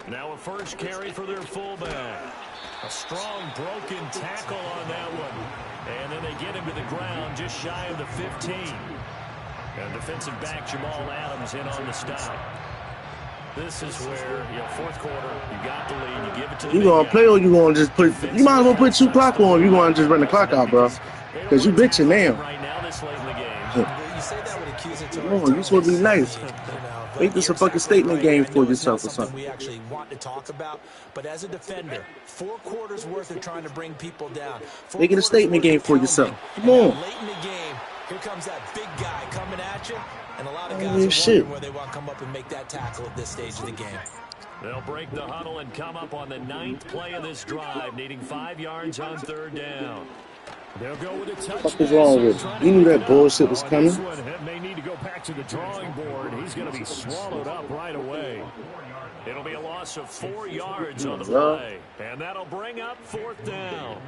Now a first carry for their fullback. A strong broken tackle on that one. And then they get him to the ground just shy of the 15. And defensive back Jamal Adams in on the stop. This is where, fourth quarter, you got the lead, you give it to the You gonna play or you gonna just put, you might as well put 2 clock on, you gonna just run the clock out, bro. Because you bitching now. Right now, this late in the game. You say that with accusatory. Come on, you supposed to be nice. Make this a fucking statement game for yourself or something. We actually want to talk about, but as a defender, 4 quarters worth of trying to bring people down. Make it a statement game for yourself. Come on. Late in the game, here comes that big guy coming at you, and a lot of guys are wondering where they want to come up and make that tackle at this stage of the game. They'll break the huddle and come up on the 9th play of this drive, needing 5 yards on third down. They'll go with a touch. What was wrong with him? You knew that bullshit was coming. This one may need to go back to the drawing board. He's going to be swallowed up right away. It'll be a loss of 4 yards on the play. And that'll bring up 4th down.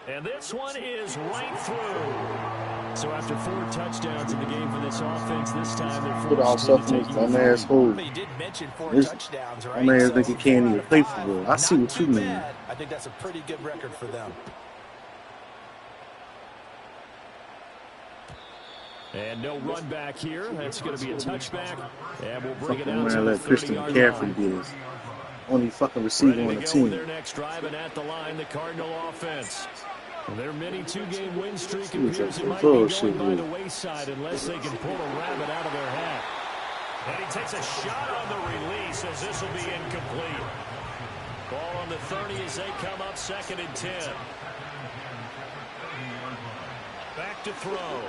And this one is right through. So after 4 touchdowns in the game for this offense, this time they're Put ourselves in this dumbass hole. He did mention 4 This touchdowns, right? dumbass think he can't even play for real. I see what you mean. I think that's a pretty good record for them. And no run back here. That's going to be a touchback. And we'll bring it out Man, to the let Christian 30-yard McCaffrey line. do this. Only fucking receiver on the team. Their next drive, and at the line, the Cardinal offense. Their mini 2-game win streak appears it might be going by the wayside unless they can pull a rabbit out of their hat. And he takes a shot on the release as this will be incomplete. Ball on the 30 as they come up 2nd and 10. Back to throw.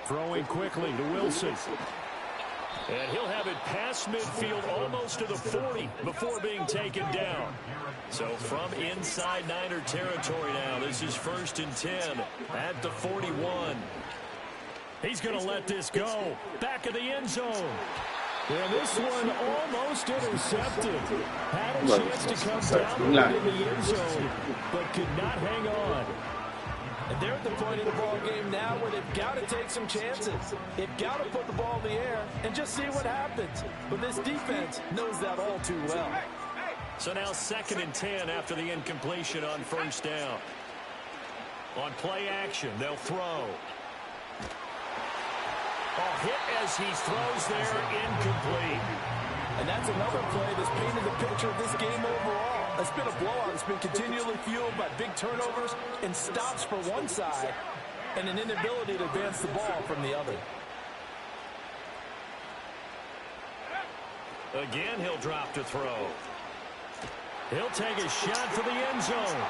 Throwing quickly to Wilson. And he'll have it past midfield almost to the 40 before being taken down. So from inside Niner territory now, this is 1st and 10 at the 41. He's going to let this go. Back of the end zone. And this one almost intercepted. Had a chance to come down in the end zone, but could not hang on. And they're at the point of the ball game now where they've got to take some chances. They've got to put the ball in the air and just see what happens. But this defense knows that all too well. So now 2nd and 10 after the incompletion on 1st down. On play action, they'll throw. Hit as he throws there, incomplete. And that's another play that's painted the picture of this game overall. It's been a blowout. It's been continually fueled by big turnovers and stops for one side and an inability to advance the ball from the other. Again, he'll drop to throw. He'll take a shot for the end zone.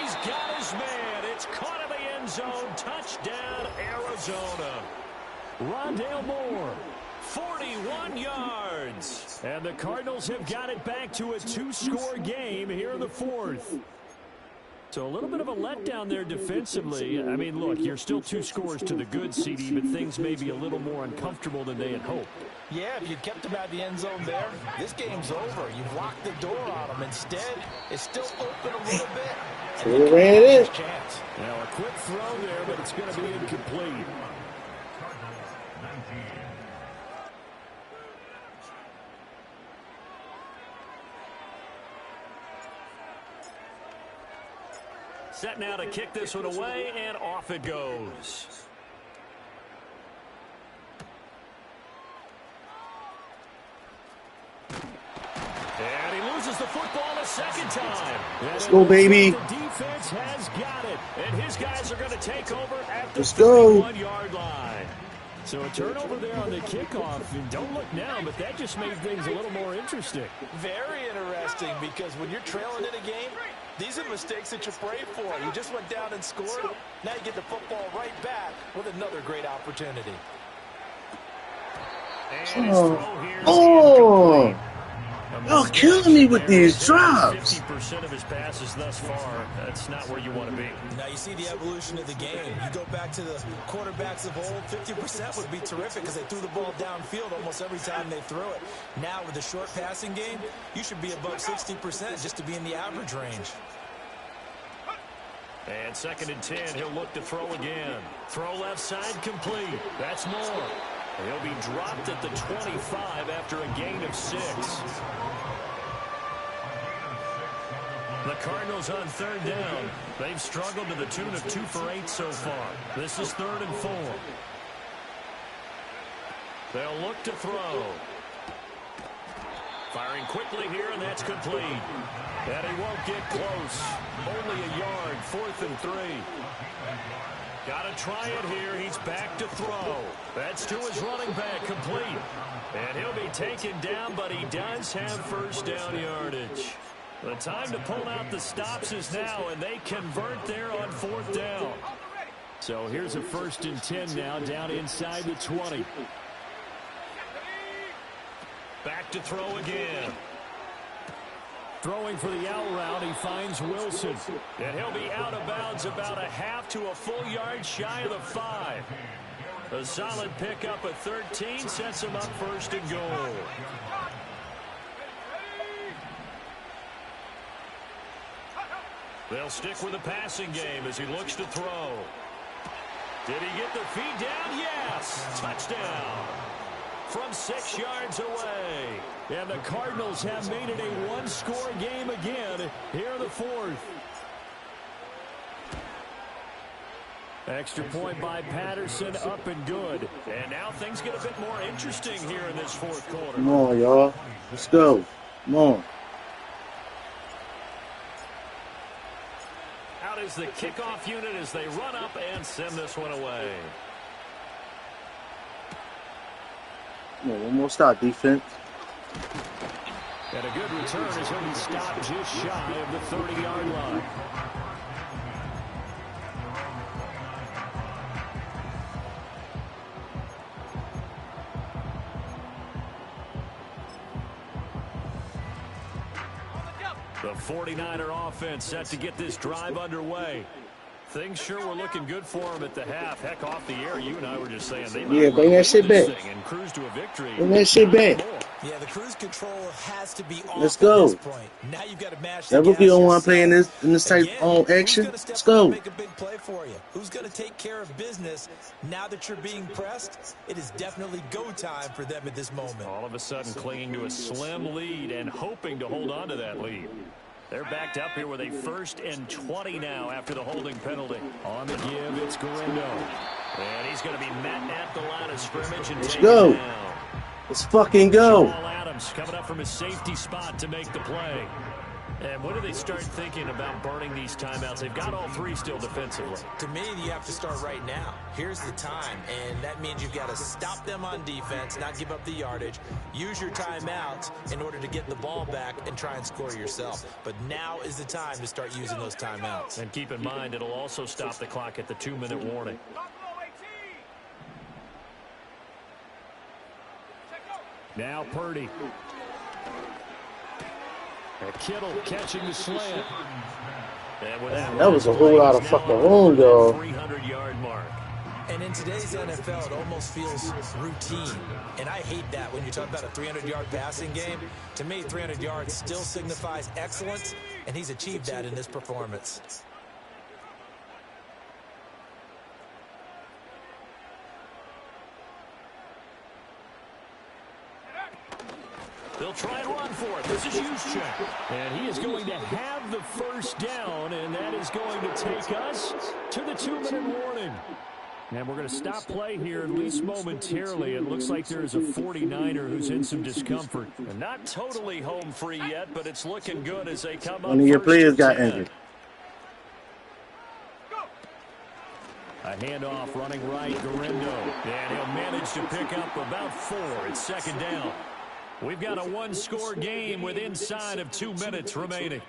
He's got his man. It's caught in the end zone. Touchdown, Arizona. Rondale Moore. 41 yards. And the Cardinals have got it back to a 2-score game here in the 4th. So a little bit of a letdown there defensively. I mean, look, you're still 2 scores to the good, CD, but things may be a little more uncomfortable than they had hoped. Yeah, if you'd kept him at the end zone there, this game's over. You've locked the door on him. Instead, it's still open a little bit. And they ran it. Now a quick throw there, but it's going to be incomplete. Set now to kick this one away, and off it goes. And he loses the football a second time. Let's go, baby. The defense has got it, and his guys are going to take over at the 31-yard line. So a turnover there on the kickoff. And don't look now, but that just made things a little more interesting. Very interesting, because when you're trailing in a game, these are mistakes that you pray for. You just went down and scored. Now you get the football right back with another great opportunity. And his throw here is y'all killing me with these drops. 50% of his passes thus far. That's not where you want to be. Now you see the evolution of the game. You go back to the quarterbacks of old, 50% would be terrific because they threw the ball downfield almost every time they threw it. Now with the short passing game, you should be above 60% just to be in the average range. And 2nd and 10, he'll look to throw again. Throw left side complete. That's more. He'll be dropped at the 25 after a gain of 6. The Cardinals on 3rd down. They've struggled to the tune of 2 for 8 so far. This is 3rd and 4. They'll look to throw. Firing quickly here, and that's complete. And he won't get close. Only a yard, 4th and 3. Got to try it here. He's back to throw. That's to his running back, complete. And he'll be taken down, but he does have 1st down yardage. The time to pull out the stops is now, and they convert there on 4th down. So here's a 1st and 10 now, down inside the 20. Back to throw again. Throwing for the out route, he finds Wilson. And he'll be out of bounds about a half to a full yard shy of the 5. A solid pickup at 13 sets him up 1st and goal. They'll stick with the passing game as he looks to throw. Did he get the feed down? Yes! Touchdown! From 6 yards away. And the Cardinals have made it a 1-score game again here in the 4th. Extra point by Patterson, up and good. And now things get a bit more interesting here in this 4th quarter. Come on, y'all. Let's go. Come on. Out is the kickoff unit as they run up and send this one away. Come on, one more stop, defense. And a good return as he'll be stopped just shy of the 30-yard line. The 49er offense set to get this drive underway. Things sure were looking good for him at the half. Heck, off the air, you and I were just saying they might bring that shit back. And cruise to a victory. Bring that shit back. Yeah, the cruise control has to be off. Let's go. At this point. Now you've got to mash the Never gas be on one yourself. play in this type on action. Let's go. Make a big play for you. Who's going to take care of business now that you're being pressed? It is definitely go time for them at this moment. All of a sudden clinging to a slim lead and hoping to hold on to that lead. They're backed up here with a 1st and 20 now after the holding penalty. On the give, it's Garindo. And he's going to be met at the line of scrimmage and Let's take go. it down. Let's fucking go. Jamal Adams coming up from his safety spot to make the play. And when do they start thinking about burning these timeouts? They've got all 3 still defensively. To me, you have to start right now. Here's the time, and that means you've got to stop them on defense, not give up the yardage, use your timeouts in order to get the ball back and try and score yourself. But now is the time to start using those timeouts. And keep in mind, it'll also stop the clock at the 2-minute warning. Now Purdy. And Kittle catching the slant. And with that was a whole lot of fucking room, though. 300-yard mark. And in today's NFL, it almost feels routine. And I hate that when you talk about a 300-yard passing game. To me, 300 yards still signifies excellence, and he's achieved that in this performance. They'll try and run for it. This is Juszczyk. And he is going to have the first down, and that is going to take us to the 2-minute warning. And we're going to stop play here, at least momentarily. It looks like there's a 49er who's in some discomfort. And not totally home free yet, but it's looking good as they come up. One of your players got injured. A handoff running right, Garindo. And he'll manage to pick up about 4. It's 2nd down. We've got a 1-score game with inside of 2 minutes remaining.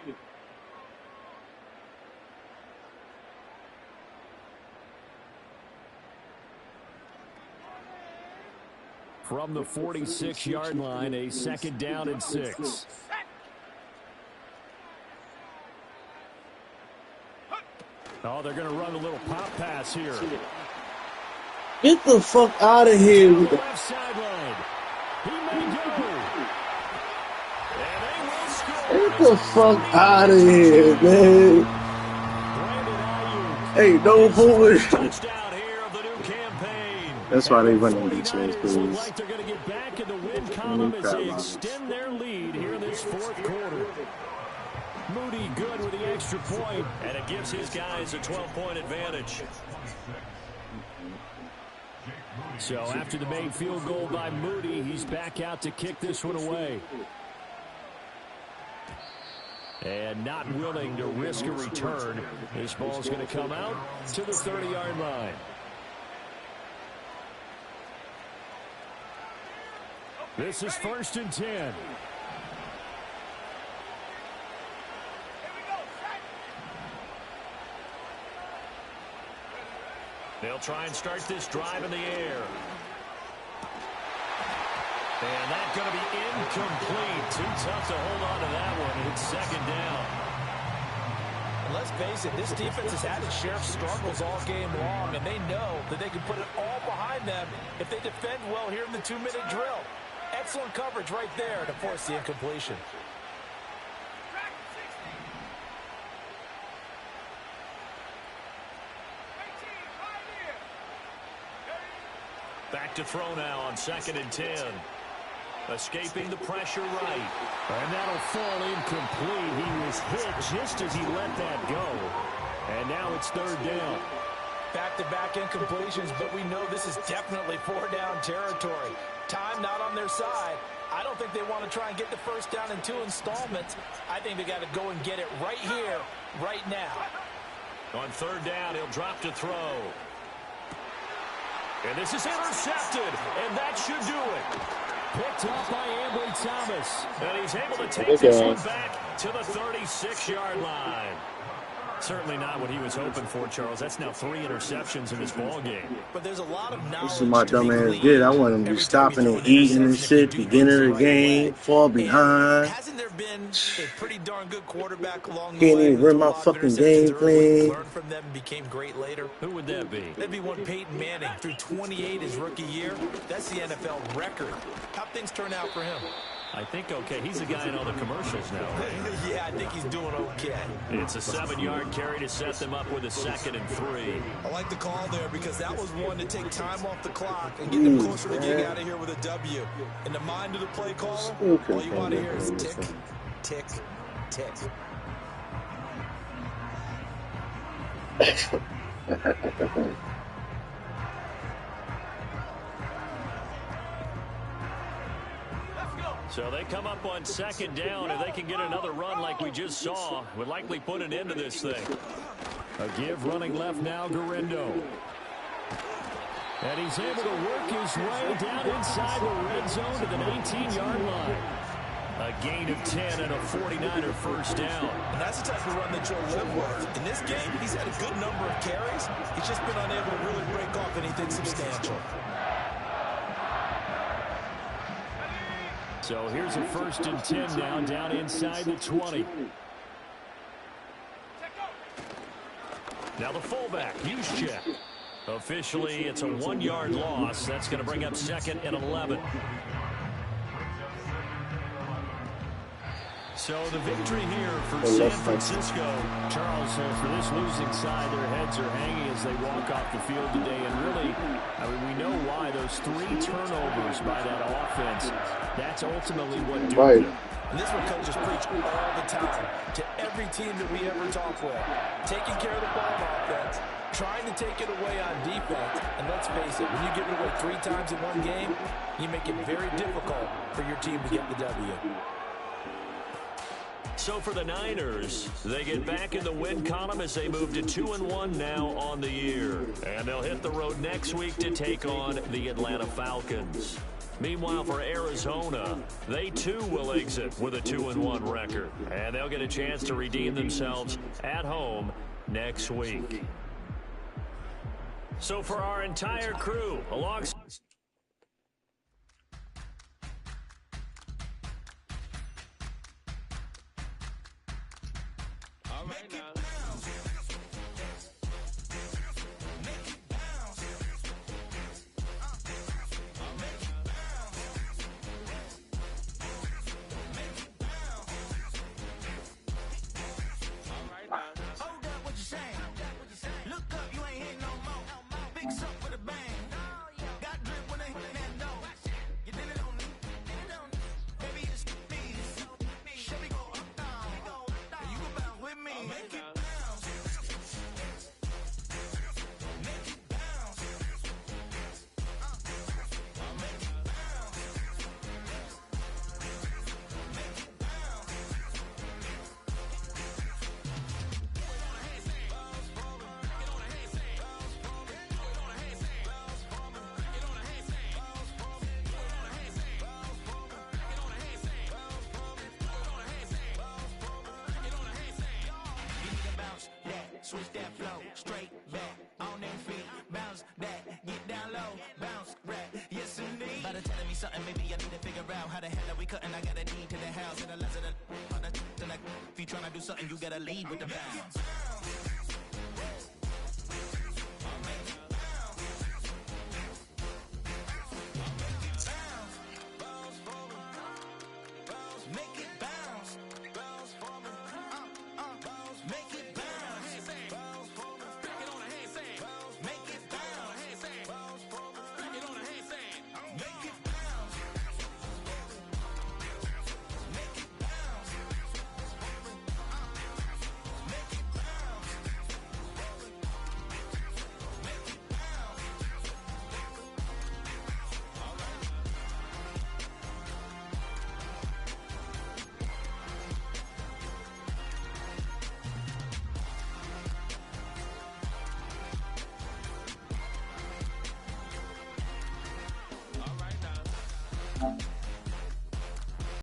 From the 46-yard line, a 2nd down and 6. Oh, they're going to run a little pop pass here. Get the fuck out of here. Left sideline. He may go. And they will score. Get the fuck out of here, man. Hey, no forward. Touchdown here of the new campaign. That's why they run on these things, Look please. like they're going to get back in the win column as they extend their lead here in this 4th quarter. Moody good with the extra point, and it gives his guys a 12-point advantage. So after the made field goal by Moody, he's back out to kick this one away. And not willing to risk a return. This ball's going to come out to the 30-yard line. This is 1st and 10. They'll try and start this drive in the air. And that's going to be incomplete. Too tough to hold on to that one. It's 2nd down. And let's face it, this defense has had its share of struggles all game long, and they know that they can put it all behind them if they defend well here in the 2-minute drill. Excellent coverage right there to force the incompletion. Back to throw now on 2nd and 10. Escaping the pressure right. And that'll fall incomplete. He was hit just as he let that go. And now it's 3rd down. Back-to-back incompletions, but we know this is definitely 4-down territory. Time not on their side. I don't think they want to try and get the first down in 2 installments. I think they got to go and get it right here, right now. On 3rd down, he'll drop to throw. And this is intercepted, and that should do it. Picked up by Ambry Thomas. And he's able to take this one back to the 36-yard line. Certainly not what he was hoping for, Charles. That's now 3 interceptions in this ball game. But there's a lot of knowledge. This is my dumb ass good. I want him to be stopping and eating and shit. Beginning of the game, fall behind. Hasn't there been a pretty darn good quarterback along the Can't way? even run my fucking game plan. Learned from them and became great later. Who would that be? That'd be one Peyton Manning. Through 28 his rookie year. That's the NFL record. How'd things turn out for him? I think okay. He's the guy in all the commercials now, right? Yeah, I think he's doing okay. It's a 7-yard carry to set them up with a 2nd and 3. I like the call there because that was one to take time off the clock and get them closer to getting out of here with a W. In the mind of the play caller, all you want to hear is tick, tick, tick. So they come up on 2nd down. If they can get another run like we just saw, would likely put an end to this thing. A give running left now, Garendo. And he's able to work his way down inside the red zone to the 19-yard line. A gain of 10 and a 49er first down. And that's the type of run that you'll live with. In this game, he's had a good number of carries. He's just been unable to really break off anything substantial. So here's a 1st and 10 now, down inside the 20. Now the fullback, Juszczyk. Officially, it's a 1-yard loss. That's going to bring up 2nd and 11. So the victory here for San Francisco. Charles, for this losing side, their heads are hanging as they walk off the field today. And really, I mean, we know why. Those 3 turnovers by that offense, that's ultimately what doomed them. And this one coaches preach all the time to every team that we ever talk with. Taking care of the ball on offense, trying to take it away on defense. And let's face it, when you give it away 3 times in one game, you make it very difficult for your team to get the W. So for the Niners, they get back in the win column as they move to 2-1 now on the year. And they'll hit the road next week to take on the Atlanta Falcons. Meanwhile, for Arizona, they too will exit with a 2-1 record. And they'll get a chance to redeem themselves at home next week. So for our entire crew, alongside... Switch that flow, straight back, on them feet, bounce that, get down low, bounce, rap, yes indeed. By the telling me something, maybe I need to figure out how the hell are we cutting, I got a deed to the house, and the less of the, if you tryna do something, you gotta lead with the bounce. All right, now.